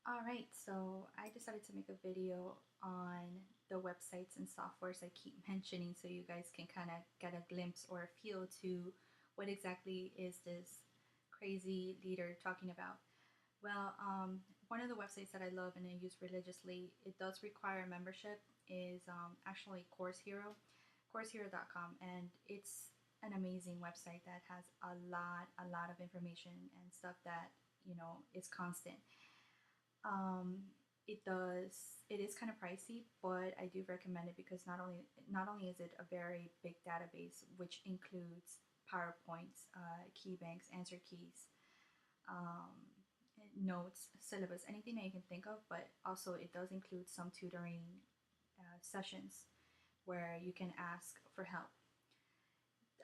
Alright, so I decided to make a video on the websites and softwares I keep mentioning so you guys can kind of get a glimpse or a feel to what exactly is this crazy leader talking about. Well, one of the websites that I love and I use religiously, it does require a membership, is actually Course Hero, CourseHero.com, and it's an amazing website that has a lot of information and stuff that is constant. Um, it is kind of pricey, but I do recommend it because not only is it a very big database, which includes PowerPoints, key banks, answer keys, um, notes, syllabus, anything that you can think of, but also it does include some tutoring sessions where you can ask for help.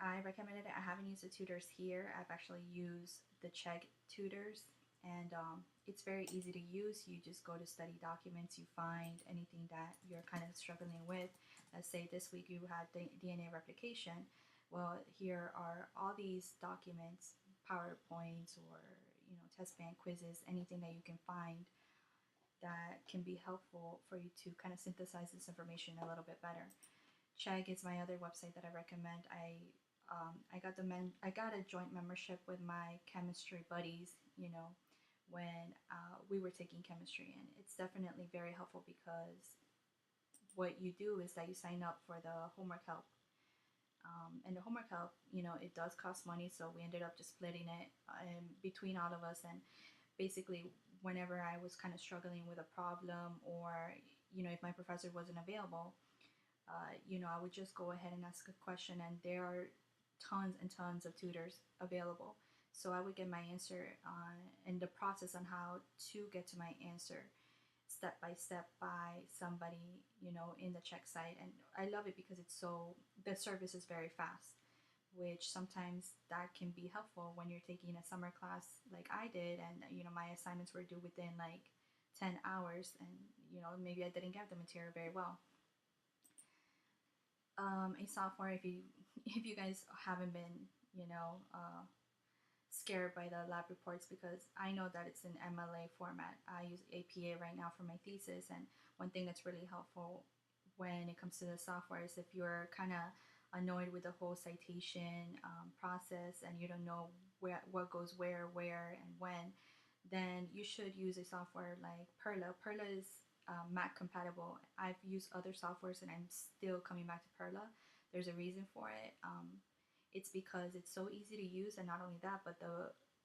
I recommended it. I haven't used the tutors here. I've actually used the Chegg tutors, and it's very easy to use. You just go to study documents, you find anything that you're kind of struggling with. Let's say this week you had DNA replication. Well, here are all these documents, PowerPoints or test bank quizzes, anything that you can find that can be helpful for you to kind of synthesize this information a little bit better. Chegg is my other website that I recommend. I got a joint membership with my chemistry buddies. When we were taking chemistry, and it's definitely very helpful because what you do is that you sign up for the homework help. And the homework help, it does cost money, so we ended up just splitting it between all of us. And basically, whenever I was kind of struggling with a problem, or if my professor wasn't available, I would just go ahead and ask a question, and there are tons and tons of tutors available. So I would get my answer and the process on how to get to my answer step by step by somebody, in the Chegg site. And I love it because the service is very fast, which sometimes that can be helpful when you're taking a summer class like I did, and my assignments were due within like 10 hours, and maybe I didn't get the material very well. A software, if you guys haven't been scared by the lab reports, because I know that it's in MLA format. I use APA right now for my thesis, and one thing that's really helpful when it comes to the software is if you're kind of annoyed with the whole citation process, and you don't know what goes where, and when, then you should use a software like Perla. Perla is Mac compatible. I've used other softwares and I'm still coming back to Perla. There's a reason for it. It's because it's so easy to use, and not only that, but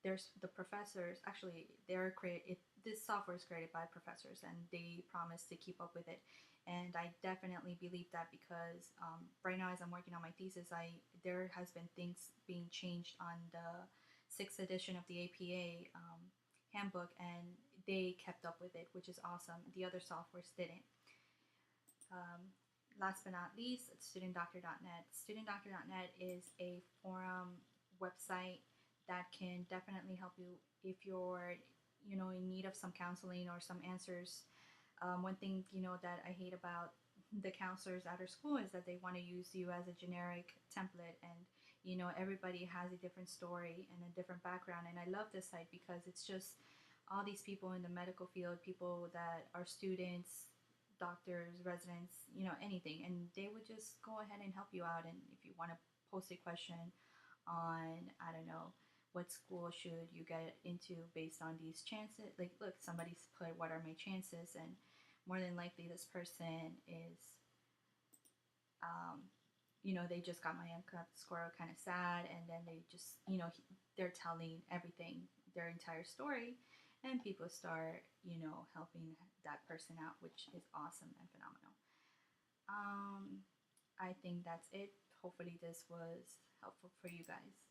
there's the professors. Actually, this software is created by professors, and they promise to keep up with it. And I definitely believe that because right now, as I'm working on my thesis, there has been things being changed on the sixth edition of the APA handbook, and they kept up with it, which is awesome. The other softwares didn't. Um, Last but not least, studentdoctor.net. Studentdoctor.net is a forum website that can definitely help you if you're, in need of some counseling or some answers. One thing, that I hate about the counselors at our school is that they want to use you as a generic template, and everybody has a different story and a different background. And I love this site because it's just all these people in the medical field, people that are students, doctors, residents, anything, and they would just go ahead and help you out. And if you want to post a question on, I don't know, what school should you get into based on these chances, like, look, somebody's put what are my chances, and more than likely this person is they just got my MCAT score kind of sad, and then they just, they're telling everything, their entire story, and people start, helping that person out, which is awesome and phenomenal. I think that's it. Hopefully, this was helpful for you guys.